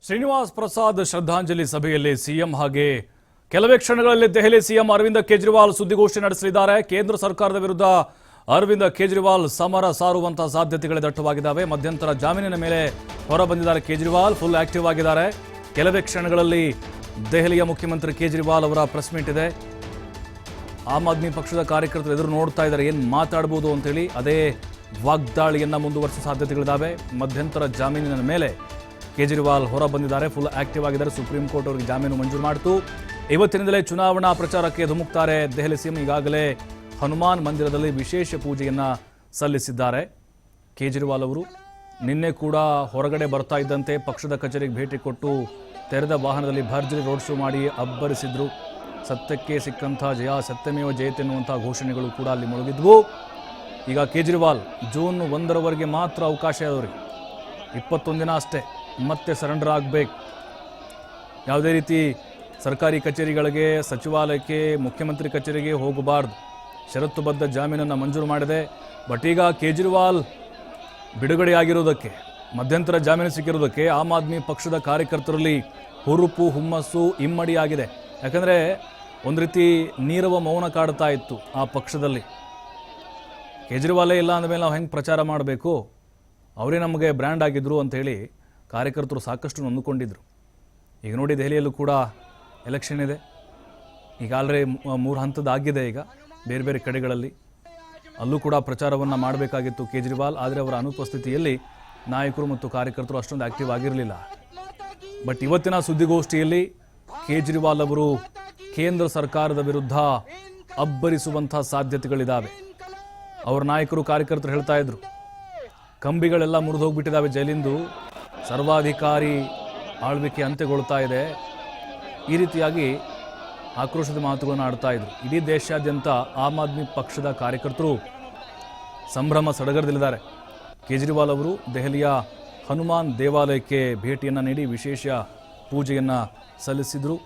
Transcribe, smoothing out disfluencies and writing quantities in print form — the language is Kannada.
ಶ್ರೀನಿವಾಸ್ ಪ್ರಸಾದ್ ಶ್ರದ್ಧಾಂಜಲಿ ಸಭೆಯಲ್ಲಿ ಸಿಎಂ ಹಾಗೆ ಕೆಲವೇ ಕ್ಷಣಗಳಲ್ಲಿ ದೆಹಲಿ ಸಿಎಂ ಅರವಿಂದ್ ಕೇಜ್ರಿವಾಲ್ ಸುದ್ದಿಗೋಷ್ಠಿ ನಡೆಸಲಿದ್ದಾರೆ. ಕೇಂದ್ರ ಸರ್ಕಾರದ ವಿರುದ್ಧ ಅರವಿಂದ್ ಕೇಜ್ರಿವಾಲ್ ಸಮರ ಸಾರುವಂತಹ ಸಾಧ್ಯತೆಗಳು ದಟ್ಟವಾಗಿದ್ದಾವೆ. ಮಧ್ಯಂತರ ಜಾಮೀನಿನ ಮೇಲೆ ಹೊರಬಂದಿದ್ದಾರೆ ಕೇಜ್ರಿವಾಲ್, ಫುಲ್ ಆಕ್ಟಿವ್ ಆಗಿದ್ದಾರೆ. ಕೆಲವೇ ಕ್ಷಣಗಳಲ್ಲಿ ದೆಹಲಿಯ ಮುಖ್ಯಮಂತ್ರಿ ಕೇಜ್ರಿವಾಲ್ ಅವರ ಪ್ರೆಸ್ ಮೀಟ್ ಇದೆ. ಆಮ್ ಆದ್ಮಿ ಪಕ್ಷದ ಕಾರ್ಯಕರ್ತರು ಎದುರು ನೋಡ್ತಾ ಇದ್ದಾರೆ ಏನು ಮಾತಾಡಬಹುದು ಅಂತೇಳಿ. ಅದೇ ವಾಗ್ದಾಳಿಯನ್ನ ಮುಂದುವರಿಸುವ ಸಾಧ್ಯತೆಗಳಿದ್ದಾವೆ. ಮಧ್ಯಂತರ ಜಾಮೀನಿನ ಮೇಲೆ ಕೇಜ್ರಿವಾಲ್ ಹೊರ ಬಂದಿದ್ದಾರೆ, ಫುಲ್ ಆಕ್ಟಿವ್ ಆಗಿದ್ದಾರೆ. ಸುಪ್ರೀಂ ಕೋರ್ಟ್ ಅವರಿಗೆ ಜಾಮೀನು ಮಂಜೂರು ಮಾಡಿತು. ಇವತ್ತಿನಿಂದಲೇ ಚುನಾವಣಾ ಪ್ರಚಾರಕ್ಕೆ ಧುಮುಕ್ತಾರೆ ದೆಹಲಿ ಸಿಎಂ. ಈಗಾಗಲೇ ಹನುಮಾನ್ ಮಂದಿರದಲ್ಲಿ ವಿಶೇಷ ಪೂಜೆಯನ್ನ ಸಲ್ಲಿಸಿದ್ದಾರೆ ಕೇಜ್ರಿವಾಲ್ ಅವರು. ನಿನ್ನೆ ಕೂಡ ಹೊರಗಡೆ ಬರ್ತಾ ಇದ್ದಂತೆ ಪಕ್ಷದ ಕಚೇರಿಗೆ ಭೇಟಿ ಕೊಟ್ಟು ತೆರೆದ ವಾಹನದಲ್ಲಿ ಭರ್ಜರಿ ರೋಡ್ ಶೋ ಮಾಡಿ ಅಬ್ಬರಿಸಿದ್ರು. ಸತ್ಯಕ್ಕೆ ಸಿಕ್ಕಂಥ ಜಯ, ಸತ್ಯಮೇವ ಜಯತೆ ಎನ್ನುವಂಥ ಘೋಷಣೆಗಳು ಕೂಡ ಅಲ್ಲಿ ಮೊಳಗಿದ್ವು. ಈಗ ಕೇಜ್ರಿವಾಲ್ ಜೂನ್ 1ರವರೆಗೆ ಮಾತ್ರ ಅವಕಾಶ ಇರೋರಿಗೆ, 21 ದಿನ ಅಷ್ಟೇ, ಮತ್ತೆ ಸರೆಂಡರ್ ಆಗಬೇಕು. ಯಾವುದೇ ರೀತಿ ಸರ್ಕಾರಿ ಕಚೇರಿಗಳಿಗೆ, ಸಚಿವಾಲಯಕ್ಕೆ, ಮುಖ್ಯಮಂತ್ರಿ ಕಚೇರಿಗೆ ಹೋಗಬಾರ್ದು. ಷರತ್ತುಬದ್ಧ ಜಾಮೀನನ್ನು ಮಂಜೂರು ಮಾಡಿದೆ. ಬಟ್ ಈಗ ಕೇಜ್ರಿವಾಲ್ ಬಿಡುಗಡೆಯಾಗಿರೋದಕ್ಕೆ, ಮಧ್ಯಂತರ ಜಾಮೀನು ಸಿಕ್ಕಿರೋದಕ್ಕೆ ಆಮ್ ಆದ್ಮಿ ಪಕ್ಷದ ಕಾರ್ಯಕರ್ತರಲ್ಲಿ ಹುರುಪು, ಹುಮ್ಮಸ್ಸು ಇಮ್ಮಡಿಯಾಗಿದೆ. ಯಾಕಂದರೆ ಒಂದು ರೀತಿ ನೀರವ ಮೌನ ಕಾಡ್ತಾ ಇತ್ತು ಆ ಪಕ್ಷದಲ್ಲಿ. ಕೇಜ್ರಿವಾಲೇ ಇಲ್ಲ ಅಂದಮೇಲೆ ನಾವು ಹೆಂಗೆ ಪ್ರಚಾರ ಮಾಡಬೇಕು, ಅವರೇ ನಮಗೆ ಬ್ರ್ಯಾಂಡ್ ಆಗಿದ್ರು ಅಂಥೇಳಿ ಕಾರ್ಯಕರ್ತರು ಸಾಕಷ್ಟು ನೊಂದುಕೊಂಡಿದ್ರು. ಈಗ ನೋಡಿ ದೆಹಲಿಯಲ್ಲೂ ಕೂಡ ಎಲೆಕ್ಷನ್ ಇದೆ. ಈಗಾಗಲೇ 3 ಹಂತದಾಗಿದೆ. ಈಗ ಬೇರೆ ಬೇರೆ ಕಡೆಗಳಲ್ಲಿ ಅಲ್ಲೂ ಕೂಡ ಪ್ರಚಾರವನ್ನು ಮಾಡಬೇಕಾಗಿತ್ತು ಕೇಜ್ರಿವಾಲ್. ಆದರೆ ಅವರ ಅನುಪಸ್ಥಿತಿಯಲ್ಲಿ ನಾಯಕರು ಮತ್ತು ಕಾರ್ಯಕರ್ತರು ಅಷ್ಟೊಂದು ಆಕ್ಟಿವ್ ಆಗಿರಲಿಲ್ಲ. ಬಟ್ ಇವತ್ತಿನ ಸುದ್ದಿಗೋಷ್ಠಿಯಲ್ಲಿ ಕೇಜ್ರಿವಾಲ್ ಅವರು ಕೇಂದ್ರ ಸರ್ಕಾರದ ವಿರುದ್ಧ ಅಬ್ಬರಿಸುವಂಥ ಸಾಧ್ಯತೆಗಳಿದ್ದಾವೆ. ಅವರ ನಾಯಕರು, ಕಾರ್ಯಕರ್ತರು ಹೇಳ್ತಾ ಇದ್ರು, ಕಂಬಿಗಳೆಲ್ಲ ಮುರಿದು ಹೋಗ್ಬಿಟ್ಟಿದ್ದಾವೆ ಜೈಲಿಂದು, ಸರ್ವಾಧಿಕಾರಿ ಆಳ್ವಿಕೆ ಅಂತ್ಯಗೊಳ್ತಾ ಇದೆ. ಈ ರೀತಿಯಾಗಿ ಆಕ್ರೋಶದ ಮಾತುಗಳನ್ನು ಆಡ್ತಾ ಇದ್ರು. ಇಡೀ ದೇಶಾದ್ಯಂತ ಆಮ್ ಆದ್ಮಿ ಪಕ್ಷದ ಕಾರ್ಯಕರ್ತರು ಸಂಭ್ರಮ ಸಡಗರದಲ್ಲಿದ್ದಾರೆ. ಕೇಜ್ರಿವಾಲ್ ಅವರು ದೆಹಲಿಯ ಹನುಮಾನ್ ದೇವಾಲಯಕ್ಕೆ ಭೇಟಿಯನ್ನು ನೀಡಿ ವಿಶೇಷ ಪೂಜೆಯನ್ನು ಸಲ್ಲಿಸಿದರು.